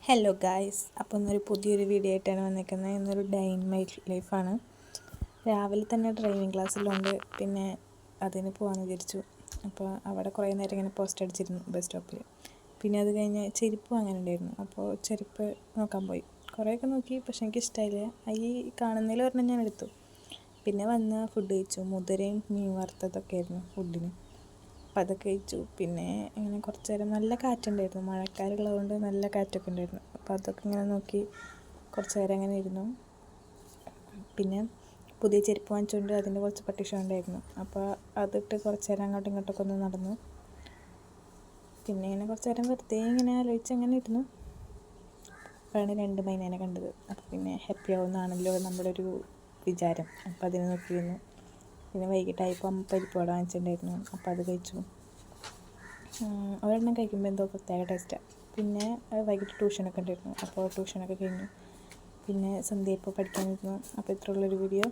Hello guys, അപ്പോൾ ഇന്നൊരു പുതിയൊരു വീഡിയോ ആയിട്ടാണ് വന്നിരിക്കുന്നത്. ഇന്നൊരു ഡേ ഇൻ മൈ ലൈഫാണ്. രാവിലെ തന്നെ ഡ്രൈവിംഗ് ക്ലാസ്സിലുണ്ട്, പിന്നെ അതിന് പോകാമെന്ന് വിചാരിച്ചു. അപ്പോൾ അവിടെ കുറേ നേരം ഇങ്ങനെ പോസ്റ്റ് അടിച്ചിരുന്നു ബസ് സ്റ്റോപ്പിൽ. പിന്നെ അത് കഴിഞ്ഞ് ചെരുപ്പ് വാങ്ങാനുണ്ടായിരുന്നു. അപ്പോൾ ചെരുപ്പ് നോക്കാൻ പോയി. കുറേയൊക്കെ നോക്കി, പക്ഷെ എനിക്ക് ഇഷ്ടമായില്ല. ഈ കാണുന്നതിൽ ഒരെണ്ണം ഞാൻ എടുത്തു. പിന്നെ വന്ന് ഫുഡ് കഴിച്ചു. മുതിരയും മീൻ വറുത്തതൊക്കെ ആയിരുന്നു ഫുഡിന്. അപ്പോൾ അതൊക്കെ കഴിച്ചു. പിന്നെ ഇങ്ങനെ കുറച്ച് നേരം നല്ല കാറ്റുണ്ടായിരുന്നു, മഴക്കാറുള്ളതുകൊണ്ട് നല്ല കാറ്റൊക്കെ ഉണ്ടായിരുന്നു. അപ്പോൾ അതൊക്കെ ഇങ്ങനെ നോക്കി കുറച്ച് നേരം അങ്ങനെ ഇരുന്നു. പിന്നെ പുതിയ ചെരുപ്പ് വാങ്ങിച്ചുകൊണ്ട് അതിൻ്റെ കുറച്ച് പട്ടിഷ ഉണ്ടായിരുന്നു. അപ്പോൾ അതിട്ട് കുറച്ച് നേരം അങ്ങോട്ടും ഇങ്ങോട്ടൊക്കെ ഒന്ന് നടന്നു. പിന്നെ ഇങ്ങനെ കുറച്ച് നേരം വെറുതെ ഇങ്ങനെ ആലോചിച്ച് അങ്ങനെ ഇരുന്നു. അപ്പോഴാണ് 2 മൈനേനെ കണ്ടത്. അപ്പോൾ പിന്നെ ഹാപ്പി ആവുമെന്നാണല്ലോ നമ്മുടെ ഒരു വിചാരം. അപ്പോൾ അതിനെ നോക്കിയിരുന്നു. പിന്നെ വൈകിട്ടായപ്പോൾ പരിപ്പ് വട വാങ്ങിച്ചിട്ടുണ്ടായിരുന്നു. അപ്പോൾ അത് കഴിച്ചു. ഒരെണ്ണം കഴിക്കുമ്പോൾ എന്തോ പ്രത്യേക ടേസ്റ്റാണ്. പിന്നെ വൈകിട്ട് ട്യൂഷനൊക്കെ ഉണ്ടായിരുന്നു. അപ്പോൾ ട്യൂഷനൊക്കെ കഴിഞ്ഞു. പിന്നെ സന്ധ്യ ഇപ്പോൾ പഠിക്കാനിരുന്നു. അപ്പോൾ ഇത്രയുള്ളൊരു വീഡിയോ.